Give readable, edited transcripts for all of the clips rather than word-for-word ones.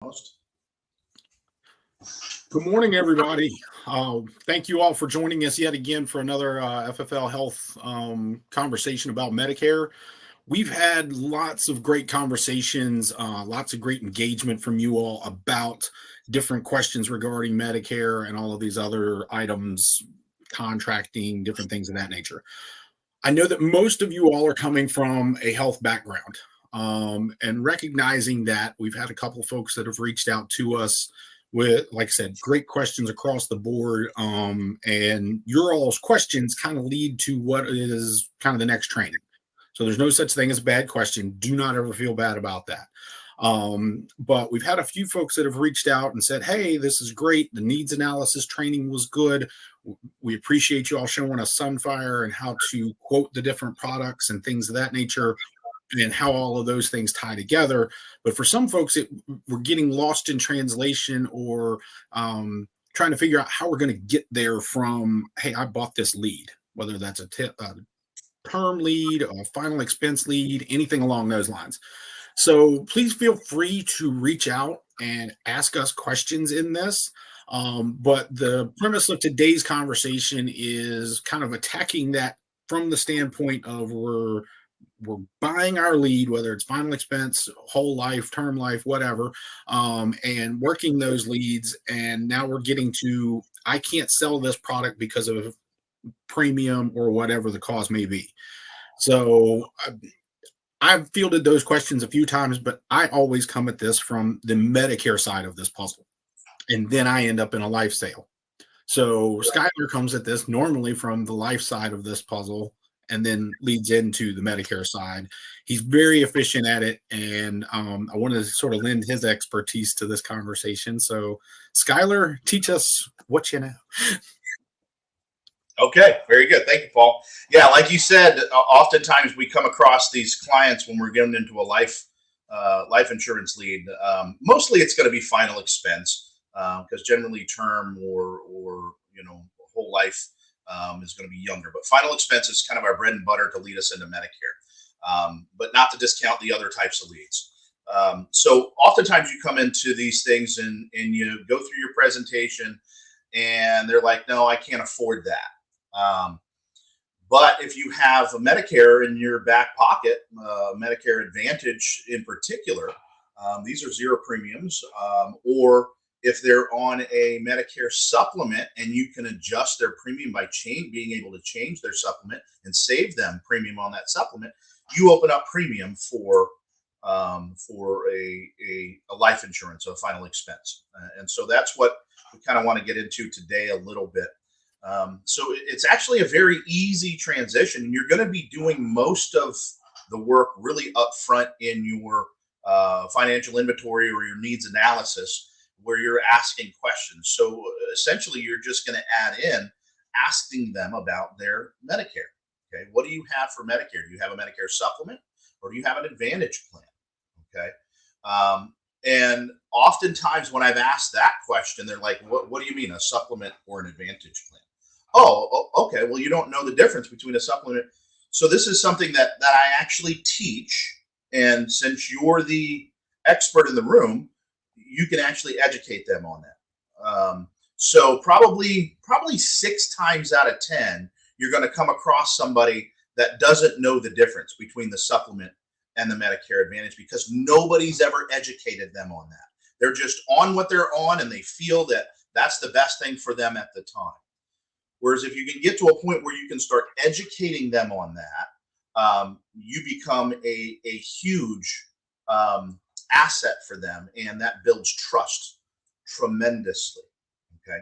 Good morning, everybody. Thank you all for joining us yet again for another FFL Health conversation about Medicare. We've had lots of great conversations, lots of great engagement from you all about different questions regarding Medicare and all of these other items, contracting, different things of that nature. I know that most of you all are coming from a health background, and recognizing that we've had a couple of folks that have reached out to us with, like I said, great questions across the board. And your all's questions kind of lead to what is kind of the next training. So there's no such thing as a bad question. Do not ever feel bad about that. But we've had a few folks that have reached out and said, hey, this is great. The needs analysis training was good. We appreciate you all showing us Sunfire and how to quote the different products and things of that nature, and how all of those things tie together. But for some folks, we're getting lost in translation, or trying to figure out how we're going to get there from, hey, I bought this lead, whether that's a term lead, a final expense lead, anything along those lines. So please feel free to reach out and ask us questions in this. But the premise of today's conversation is kind of attacking that from the standpoint of we're buying our lead, whether it's final expense, whole life, term life, whatever, and working those leads. And now we're getting to, I can't sell this product because of premium or whatever the cause may be. So I've fielded those questions a few times, but I always come at this from the Medicare side of this puzzle. And then I end up in a life sale. So Skylar comes at this normally from the life side of this puzzle, and then leads into the Medicare side. He's very efficient at it, and I wanted to sort of lend his expertise to this conversation. So, Skylar, teach us what you know. Okay, very good. Thank you, Paul. Yeah, like you said, oftentimes we come across these clients when we're getting into a life insurance lead. Mostly, it's going to be final expense, because generally term or whole life is going to be younger. But final expense is kind of our bread and butter to lead us into Medicare, but not to discount the other types of leads. So oftentimes you come into these things and you go through your presentation and they're like, no, I can't afford that. But if you have a Medicare in your back pocket, Medicare Advantage in particular, these are zero premiums, or if they're on a Medicare supplement and you can adjust their premium by being able to change their supplement and save them premium on that supplement, you open up premium for a life insurance, a final expense. And so that's what we kind of want to get into today a little bit. So it's actually a very easy transition. You're going to be doing most of the work really up front in your financial inventory or your needs analysis, where you're asking questions. So essentially, you're just going to add in asking them about their Medicare. Okay, what do you have for Medicare? Do you have a Medicare supplement, or do you have an Advantage plan? Okay, and oftentimes when I've asked that question, they're like, "What do you mean, a supplement or an Advantage plan?" Oh, okay. Well, you don't know the difference between a supplement. So this is something that I actually teach, and since you're the expert in the room, you can actually educate them on that. So probably 6 times out of 10, you're going to come across somebody that doesn't know the difference between the supplement and the Medicare Advantage, because nobody's ever educated them on that. They're just on what they're on, and they feel that that's the best thing for them at the time. Whereas if you can get to a point where you can start educating them on that, you become a huge asset for them, and that builds trust tremendously. Okay,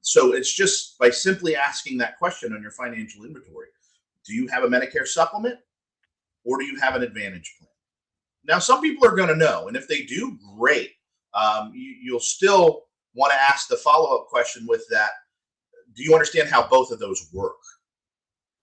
so it's just by simply asking that question on your financial inventory: do you have a Medicare supplement, or do you have an Advantage plan? Now, some people are going to know, and if they do, great. You'll still want to ask the follow-up question with that: do you understand how both of those work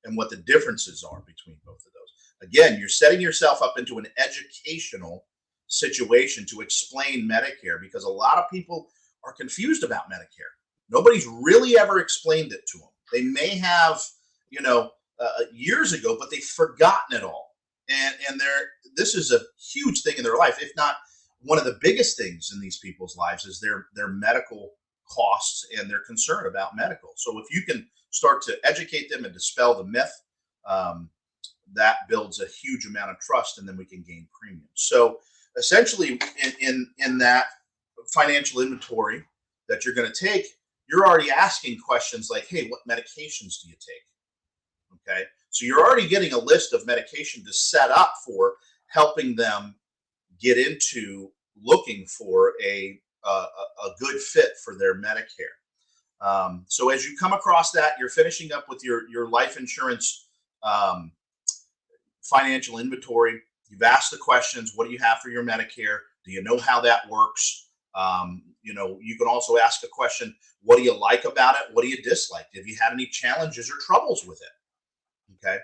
and what the differences are between both of those? Again, you're setting yourself up into an educational situation to explain Medicare, because a lot of people are confused about Medicare. Nobody's really ever explained it to them. They may have, years ago, but they've forgotten it all. And this is a huge thing in their life, if not one of the biggest things in these people's lives is their medical costs and their concern about medical. So if you can start to educate them and dispel the myth, that builds a huge amount of trust, and then we can gain premium. So essentially, in that financial inventory that you're going to take, you're already asking questions like, hey, what medications do you take? Okay. So you're already getting a list of medication to set up for helping them get into looking for a good fit for their Medicare. So as you come across that, you're finishing up with your life insurance financial inventory. You've asked the questions. What do you have for your Medicare? Do you know how that works? You can also ask a question. What do you like about it? What do you dislike? Have you had any challenges or troubles with it? Okay.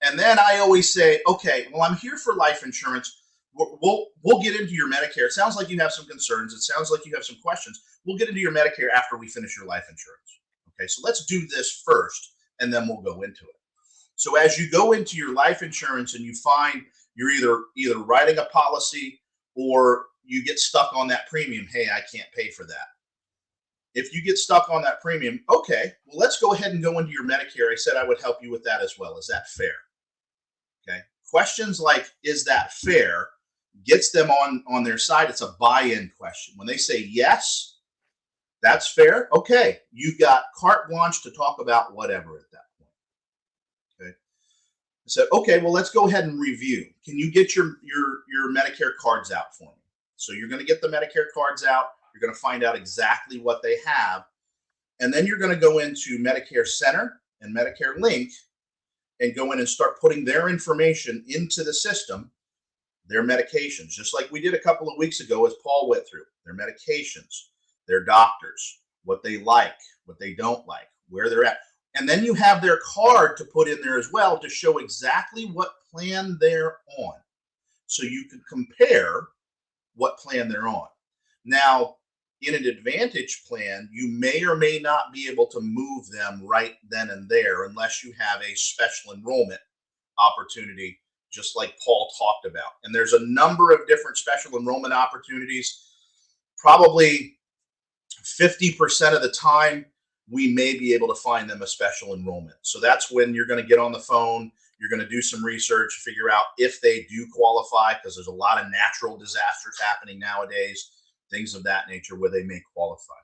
And then I always say, okay, well, I'm here for life insurance. We'll get into your Medicare. It sounds like you have some concerns. It sounds like you have some questions. We'll get into your Medicare after we finish your life insurance. Okay. So let's do this first, and then we'll go into it. So as you go into your life insurance and you find you're either writing a policy or you get stuck on that premium, hey, I can't pay for that. If you get stuck on that premium, okay, well, let's go ahead and go into your Medicare. I said I would help you with that as well. Is that fair? Okay. Questions like, is that fair, gets them on their side. It's a buy-in question. When they say yes, that's fair. Okay. You've got carte blanche to talk about whatever at that point. Okay. I said, okay, well, let's go ahead and review. Can you get your Medicare cards out for me? So you're going to get the Medicare cards out. You're going to find out exactly what they have. And then you're going to go into Medicare Center and Medicare Link and go in and start putting their information into the system, their medications, just like we did a couple of weeks ago as Paul went through, their medications, their doctors, what they like, what they don't like, where they're at. And then you have their card to put in there as well to show exactly what plan they're on. So you can compare what plan they're on. Now, in an Advantage plan, you may or may not be able to move them right then and there unless you have a special enrollment opportunity, just like Paul talked about. And there's a number of different special enrollment opportunities. Probably 50% of the time, we may be able to find them a special enrollment. So that's when you're going to get on the phone. You're going to do some research, figure out if they do qualify, because there's a lot of natural disasters happening nowadays, things of that nature where they may qualify.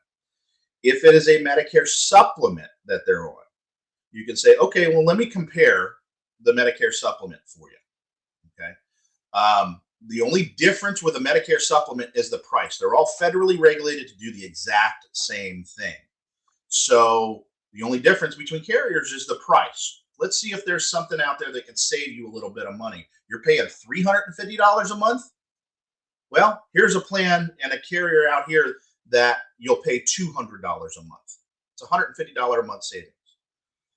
If it is a Medicare supplement that they're on, you can say, okay, well, let me compare the Medicare supplement for you. Okay. The only difference with a Medicare supplement is the price. They're all federally regulated to do the exact same thing. So the only difference between carriers is the price. Let's see if there's something out there that can save you a little bit of money. You're paying $350 a month. Well, here's a plan and a carrier out here that you'll pay $200 a month. It's $150 a month savings.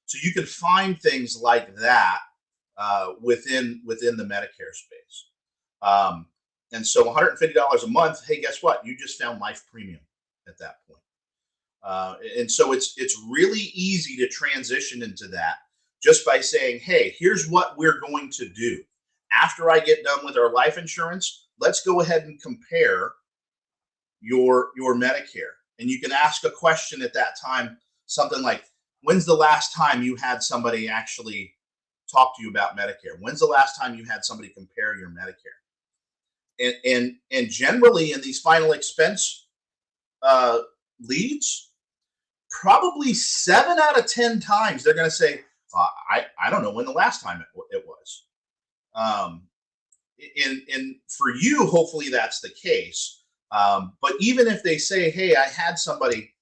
So you can find things like that within the Medicare space. And so $150 a month, hey, guess what? You just found life premium at that point. And so it's really easy to transition into that just by saying, hey, here's what we're going to do. After I get done with our life insurance, let's go ahead and compare your Medicare. And you can ask a question at that time, something like, when's the last time you had somebody actually talk to you about Medicare? When's the last time you had somebody compare your Medicare? And generally in these final expense leads, probably 7 out of 10 times they're going to say, I don't know when the last time it was. And for you, hopefully that's the case. But even if they say, hey, I had somebody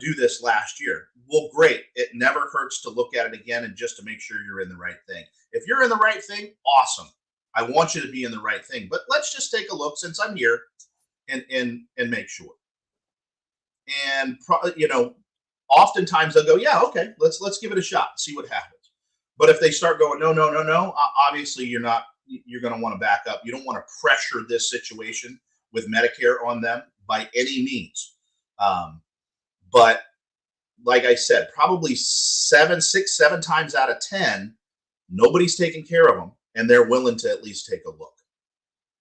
do this last year, well, great. It never hurts to look at it again and just to make sure you're in the right thing. If you're in the right thing, awesome. I want you to be in the right thing. But let's just take a look since I'm here and make sure. And oftentimes they'll go, yeah, okay, let's give it a shot, see what happens. But if they start going, no, obviously you're going to want to back up. You don't want to pressure this situation with Medicare on them by any means. But like I said, probably 7 times out of 10, nobody's taking care of them and they're willing to at least take a look.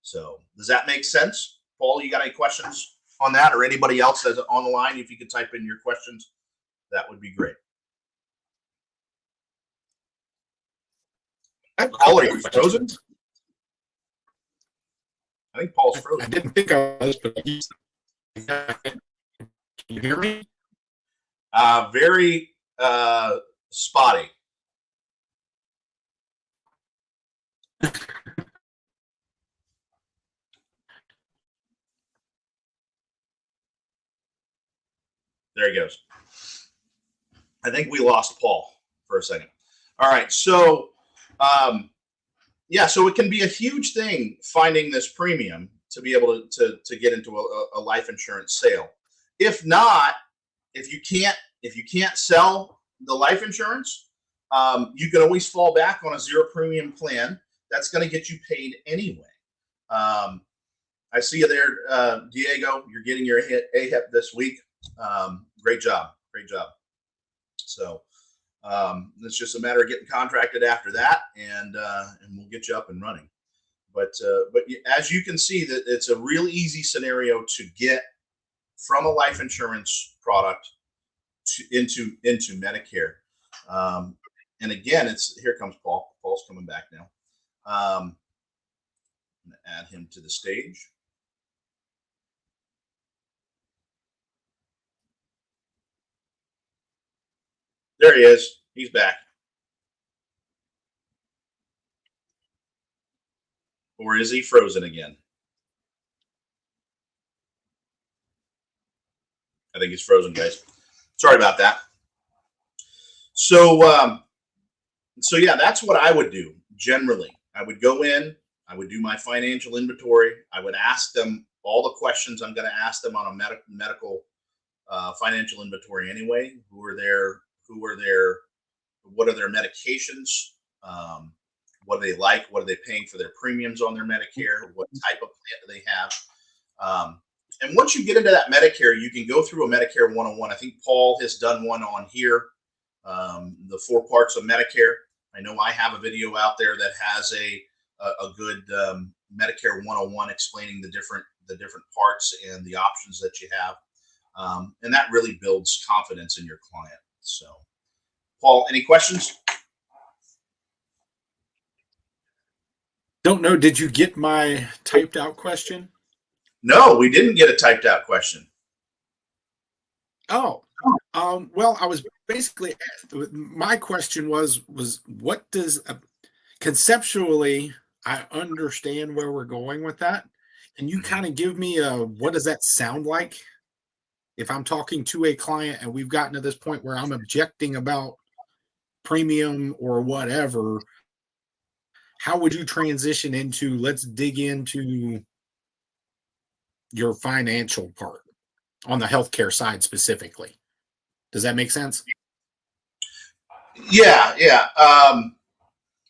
So does that make sense? Paul, you got any questions on that, or anybody else that's on the line? If you could type in your questions, that would be great. Paul, are you frozen? I think Paul's frozen. I didn't think I was, but can you hear me? Very spotty. There he goes. I think we lost Paul for a second. All right. So, so it can be a huge thing finding this premium to be able to get into a life insurance sale. If not, if you can't sell the life insurance, you can always fall back on a zero premium plan. That's going to get you paid anyway. I see you there, Diego. You're getting your AHIP this week. Great job. So it's just a matter of getting contracted after that, and we'll get you up and running. But as you can see, that it's a real easy scenario to get from a life insurance product into Medicare. And again, here comes Paul. Paul's coming back now. I'm going to add him to the stage. There he is. He's back. Or is he frozen again? I think he's frozen, guys. Sorry about that. So yeah, that's what I would do generally. I would go in, I would do my financial inventory. I would ask them all the questions I'm going to ask them on a medical financial inventory anyway. What are their medications? What do they like? What are they paying for their premiums on their Medicare? What type of plan do they have? And once you get into that Medicare, you can go through a Medicare 101. I think Paul has done one on here, the 4 parts of Medicare. I know I have a video out there that has a good Medicare 101 explaining the different parts and the options that you have. And that really builds confidence in your client. So, Paul, any questions? Don't know. Did you get my typed out question? No, we didn't get a typed out question. Oh, well, I was basically, my question was what does conceptually, I understand where we're going with that. Can you kind of give me what does that sound like? If I'm talking to a client and we've gotten to this point where I'm objecting about premium or whatever, how would you transition into, let's dig into your financial part on the healthcare side specifically? Does that make sense? Yeah.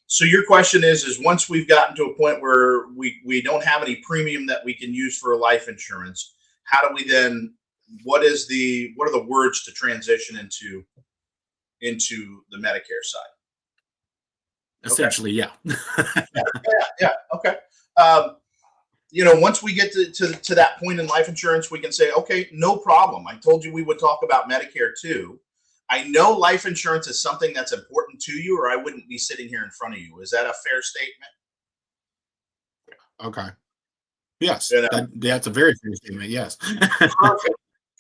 So your question is once we've gotten to a point where we don't have any premium that we can use for life insurance, how do we then, what are the words to transition into the Medicare side? Essentially, okay. Yeah. Okay. Once we get to that point in life insurance, we can say, okay, no problem. I told you we would talk about Medicare too. I know life insurance is something that's important to you, or I wouldn't be sitting here in front of you. Is that a fair statement? Okay. Yes. That's a very fair statement. Yes.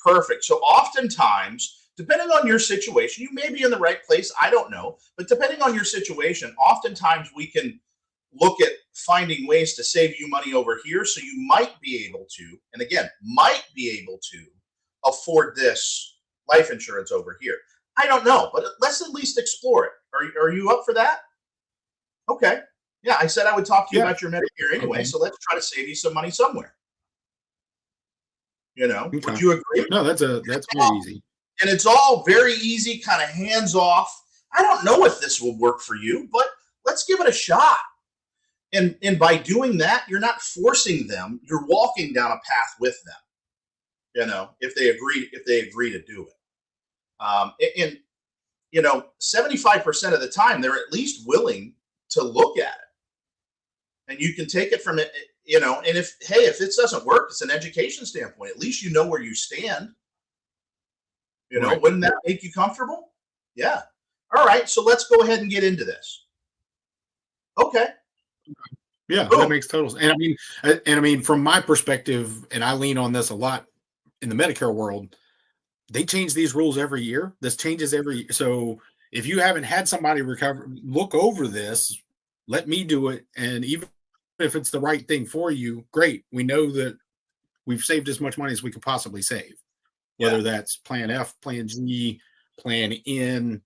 Perfect. So oftentimes, depending on your situation, you may be in the right place. I don't know. But depending on your situation, oftentimes we can look at finding ways to save you money over here. So you might be able to, and again, might be able to afford this life insurance over here. I don't know, but let's at least explore it. Are you up for that? Okay. Yeah, I said I would talk to you about your Medicare anyway. Okay. So let's try to save you some money somewhere. Okay. Would you agree? No, that's very easy. And it's all very easy, kind of hands off. I don't know if this will work for you, but let's give it a shot. And by doing that, you're not forcing them. You're walking down a path with them. If they agree to do it. And 75% of the time, they're at least willing to look at it. And you can take it from it. and if this doesn't work, it's an education standpoint. At least you know where you stand. Right. Wouldn't that make you comfortable? Yeah. All right. So let's go ahead and get into this. Okay. Yeah, Boom. that makes total sense. And I mean, from my perspective, and I lean on this a lot in the Medicare world, they change these rules every year. This changes every year. So if you haven't had somebody look over this, let me do it. And even if it's the right thing for you, great. We know that we've saved as much money as we could possibly save, whether that's Plan F, Plan G, Plan N,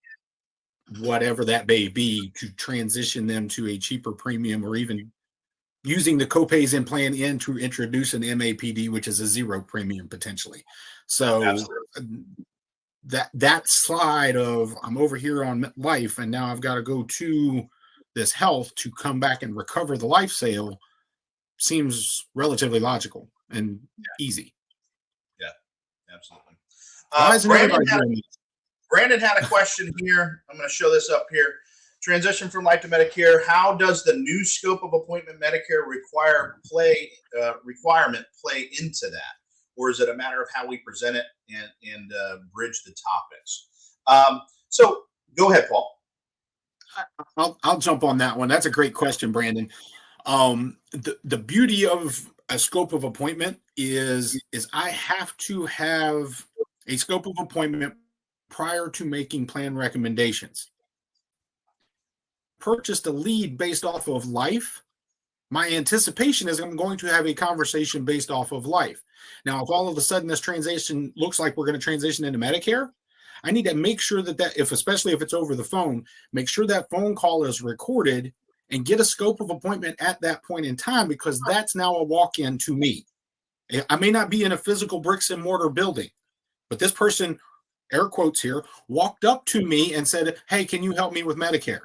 whatever that may be, to transition them to a cheaper premium, or even using the copays in Plan N to introduce an MAPD, which is a zero premium potentially. So Absolutely. that slide of I'm over here on life and now I've got to go to this health to come back and recover the life sale seems relatively logical and easy. Yeah, absolutely. Why isn't everybody doing this? Brandon had a question here. I'm going to show this up here. Transition from life to Medicare. How does the new scope of appointment Medicare requirement play into that? Or is it a matter of how we present it and bridge the topics? So go ahead, Paul. I'll jump on that one. That's a great question, Brandon. The beauty of a scope of appointment is I have to have a scope of appointment prior to making plan recommendations. Purchased a lead based off of life, my anticipation is I'm going to have a conversation based off of life. Now, if all of a sudden this transition looks like we're going to transition into Medicare, I need to make sure that especially if it's over the phone, make sure that phone call is recorded and get a scope of appointment at that point in time, because that's now a walk-in to me. I may not be in a physical bricks and mortar building, but this person, air quotes here, walked up to me and said, hey, can you help me with Medicare?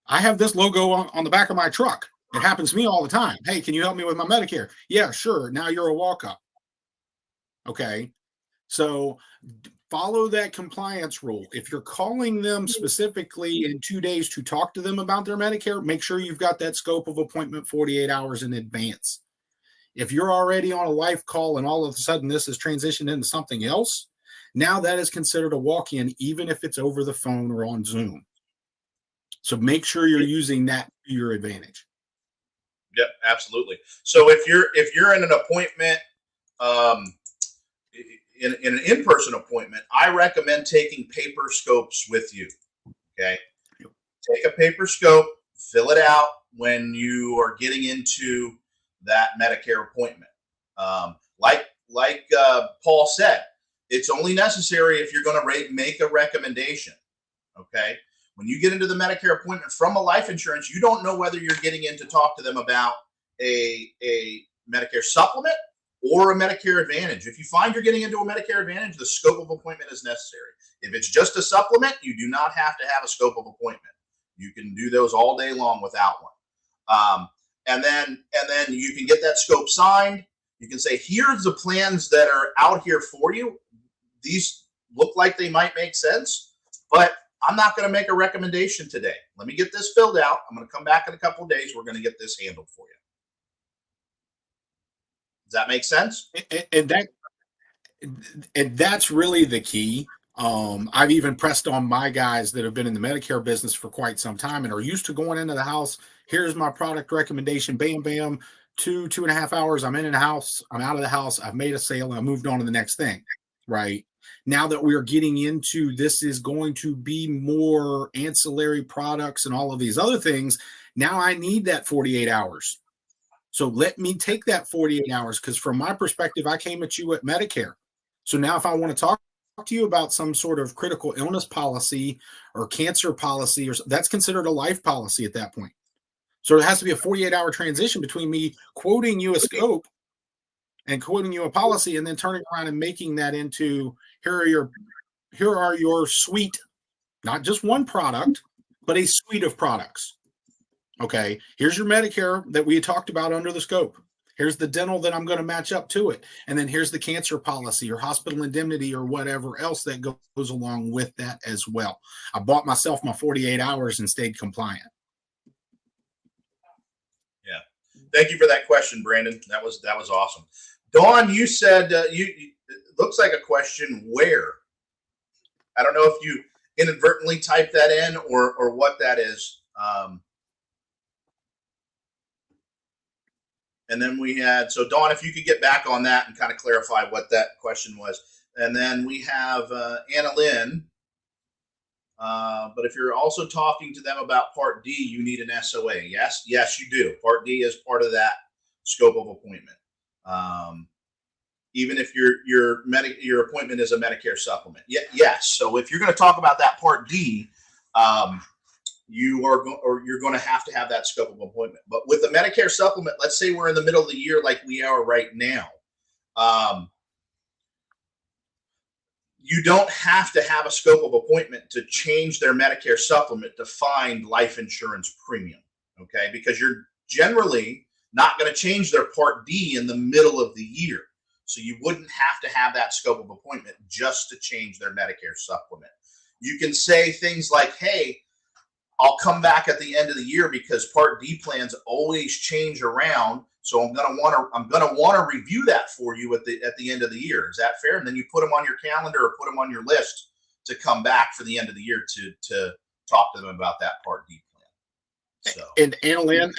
I have this logo on the back of my truck. It happens to me all the time. Hey, can you help me with my Medicare? Yeah, sure. Now you're a walk-up. Okay. So follow that compliance rule. If you're calling them specifically in 2 days to talk to them about their Medicare, make sure you've got that scope of appointment 48 hours in advance. If you're already on a life call and all of a sudden this is transitioned into something else, now that is considered a walk-in, even if it's over the phone or on Zoom. So make sure you're using that to your advantage. Yep, absolutely. So if you're in an appointment, in an in-person appointment, I recommend taking paper scopes with you. Okay, take a paper scope, fill it out when you are getting into that Medicare appointment. Like Paul said, it's only necessary if you're going to make a recommendation. Okay. When you get into the Medicare appointment from a life insurance, you don't know whether you're getting in to talk to them about a Medicare supplement or a Medicare Advantage. If you find you're getting into a Medicare Advantage, the scope of appointment is necessary. If it's just a supplement, you do not have to have a scope of appointment. You can do those all day long without one. And then you can get that scope signed. You can say, here's the plans that are out here for you. These look like they might make sense, but I'm not going to make a recommendation today. Let me get this filled out. I'm going to come back in a couple of days. We're going to get this handled for you. Does that make sense? And that's really the key. I've even pressed on my guys that have been in the Medicare business for quite some time and are used to going into the house. Here's my product recommendation. Bam, bam. 2.5 hours. I'm in the house. I'm out of the house. I've made a sale. I moved on to the next thing. Right. Now that we're getting into this is going to be more ancillary products and all of these other things. Now I need that 48 hours. So let me take that 48 hours, because from my perspective, I came at you at Medicare. So now if I want to talk to you about some sort of critical illness policy or cancer policy, or that's considered a life policy at that point. So it has to be a 48-hour transition between me quoting you a scope and quoting you a policy and then turning around and making that into here are your suite, not just one product, but a suite of products. Okay, here's your Medicare that we talked about under the scope. Here's the dental that I'm going to match up to it. And then here's the cancer policy or hospital indemnity or whatever else that goes along with that as well. I bought myself my 48 hours and stayed compliant. Yeah. Thank you for that question, Brandon. That was awesome. Dawn, you said it looks like a question where. I don't know if you inadvertently typed that in or what that is. And then we had, so Dawn, if you could get back on that and kind of clarify what that question was. And then we have Anna Lynn. But if you're also talking to them about Part D, you need an SOA. Yes, you do. Part D is part of that scope of appointment. Even if your appointment is a Medicare supplement. Yes. So if you're going to talk about that Part D, you're going to have that scope of appointment. But with the Medicare supplement, let's say we're in the middle of the year like we are right now. You don't have to have a scope of appointment to change their Medicare supplement to find life insurance premium, okay? Because you're generally not going to change their Part D in the middle of the year. So you wouldn't have to have that scope of appointment just to change their Medicare supplement. You can say things like, hey, I'll come back at the end of the year because Part D plans always change around. So I'm gonna want to review that for you at the end of the year. Is that fair? And then you put them on your calendar or put them on your list to come back for the end of the year to talk to them about that Part D plan. So. And Annalyn,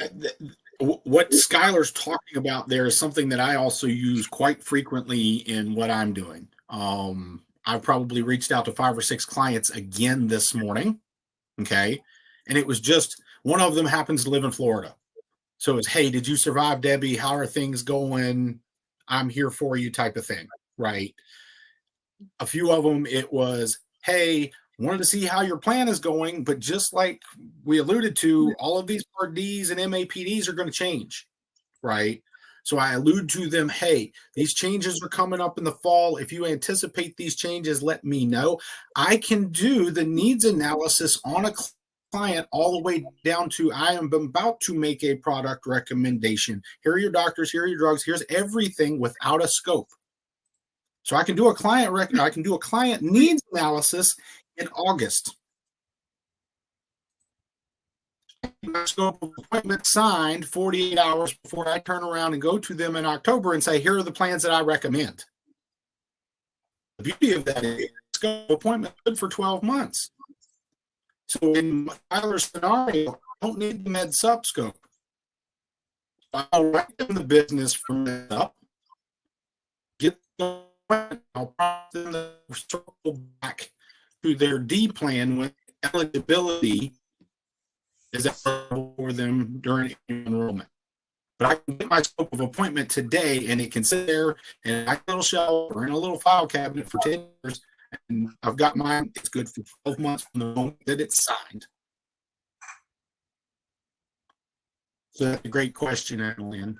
what Skylar's talking about there is something that I also use quite frequently in what I'm doing. I've probably reached out to 5 or 6 clients again this morning. Okay. And it was just one of them happens to live in Florida. So it's, hey, did you survive, Debbie? How are things going? I'm here for you type of thing, right? A few of them, it was, hey, wanted to see how your plan is going, but just like we alluded to, all of these Part Ds and MAPDs are going to change, right? So I allude to them, hey, these changes are coming up in the fall. If you anticipate these changes, let me know. I can do the needs analysis on a client all the way down to I am about to make a product recommendation. Here are your doctors, here are your drugs, here's everything without a scope. So I can do a client needs analysis in August. My scope of appointment signed 48 hours before I turn around and go to them in October and say, here are the plans that I recommend. The beauty of that is scope of appointment good for 12 months. So in Tyler's scenario, I don't need the med sup scope. I'll write them the business from med sup, get the I'll prompt them to circle back to their D plan when eligibility is eligible for them during enrollment. But I can get my scope of appointment today, and it can sit there in a little shelf or in a little file cabinet for 10 years. And I've got mine. It's good for 12 months from the moment that it's signed. So that's a great question, Annalyn.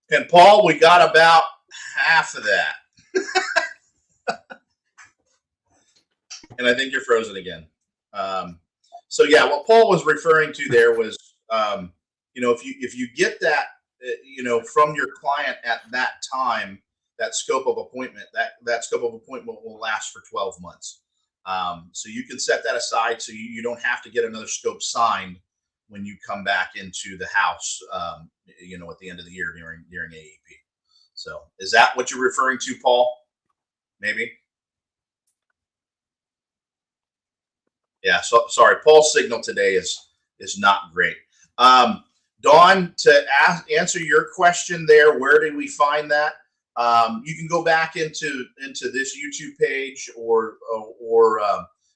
And Paul, we got about half of that. And I think you're frozen again. So yeah, what Paul was referring to there was, if you get that, from your client at that time, that scope of appointment, that scope of appointment will last for 12 months. So you can set that aside so you don't have to get another scope signed when you come back into the house, at the end of the year during AEP. So is that what you're referring to, Paul? Maybe. Yeah. So sorry, Paul's signal today is not great. Dawn, to answer your question there, where did we find that? You can go back into this YouTube page or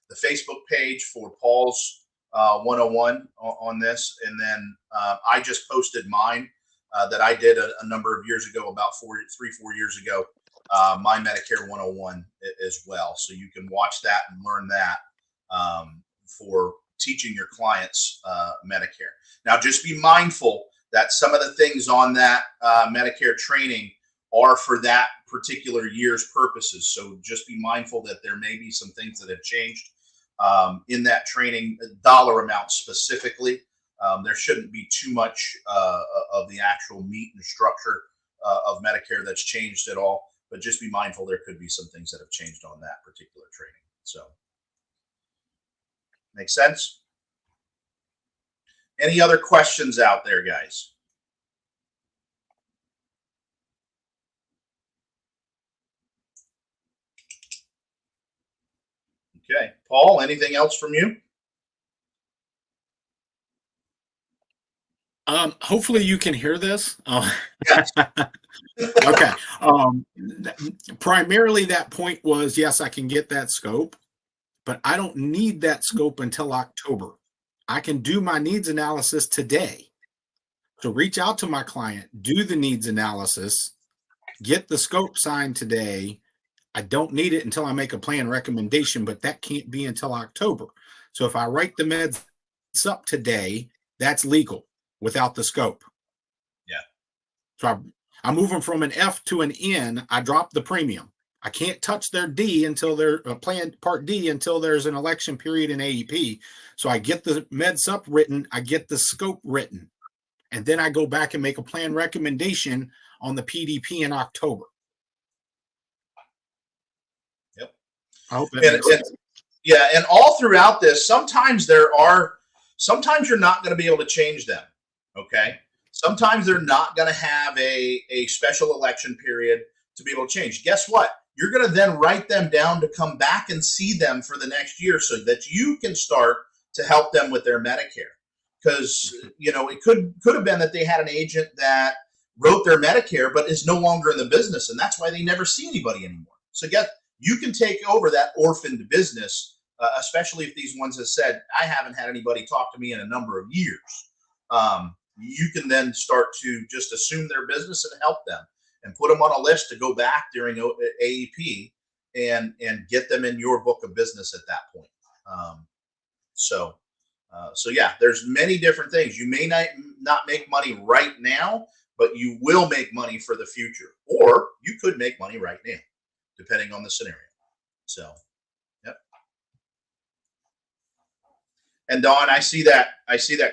the Facebook page for Paul's 101 on this, and then I just posted mine that I did a number of years ago, about 4 years ago, my Medicare 101 as well. So you can watch that and learn that for teaching your clients Medicare. Now, just be mindful that some of the things on that Medicare training are for that particular year's purposes. So just be mindful that there may be some things that have changed in that training, dollar amount specifically. There shouldn't be too much of the actual meat and structure of Medicare that's changed at all, but just be mindful there could be some things that have changed on that particular training. So, make sense? Any other questions out there, guys? Okay. Paul, anything else from you? Hopefully you can hear this. Yes. Okay. Primarily that point was, yes, I can get that scope, but I don't need that scope until October. I can do my needs analysis today. So reach out to my client, do the needs analysis, get the scope signed today. I don't need it until I make a plan recommendation, but that can't be until October. So if I write the meds up today, that's legal without the scope. Yeah. So I move them from an F to an N. I drop the premium. I can't touch their D until they're plan part D until there's an election period in AEP. So I get the med sup written, I get the scope written, and then I go back and make a plan recommendation on the PDP in October. Yep. I hope that makes sense. Yeah, and all throughout this, sometimes you're not going to be able to change them. Okay. Sometimes they're not going to have a special election period to be able to change. Guess what? You're going to then write them down to come back and see them for the next year so that you can start to help them with their Medicare. Because, it could have been that they had an agent that wrote their Medicare but is no longer in the business, and that's why they never see anybody anymore. So you can take over that orphaned business, especially if these ones have said, I haven't had anybody talk to me in a number of years. You can then start to just assume their business and help them and put them on a list to go back during AEP and get them in your book of business at that point. So yeah, there's many different things. You may not make money right now, but you will make money for the future, or you could make money right now, depending on the scenario. So, yep. And Dawn, I see that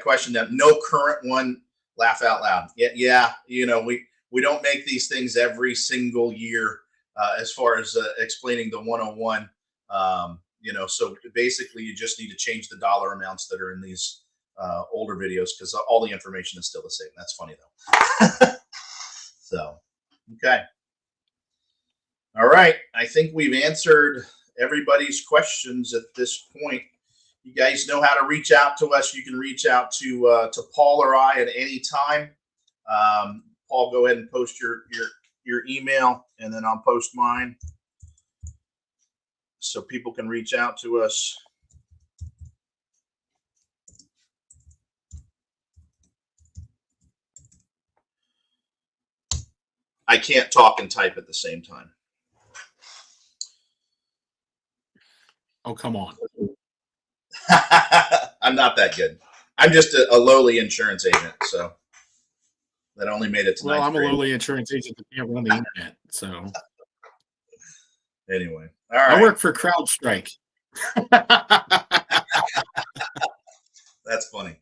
question, that no current one, laugh out loud. Yeah. We don't make these things every single year, as far as explaining the 101. So basically you just need to change the dollar amounts that are in these older videos, because all the information is still the same. That's funny though. So, okay. All right. I think we've answered everybody's questions at this point. You guys know how to reach out to us. You can reach out to Paul or I at any time. Paul, go ahead and post your email, and then I'll post mine so people can reach out to us. I can't talk and type at the same time. Oh, come on. I'm not that good. I'm just a lowly insurance agent, so that only made it to Well, I'm grade. a lowly insurance agent that can't run the internet. So anyway, all right. I work for CrowdStrike. That's funny.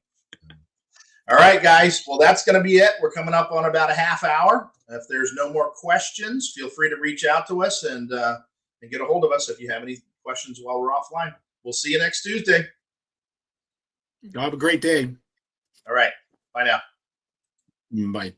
All right, guys. Well, that's going to be it. We're coming up on about a half hour. If there's no more questions, feel free to reach out to us and get a hold of us if you have any questions while we're offline. We'll see you next Tuesday. Have a great day. All right. Bye now. Bye.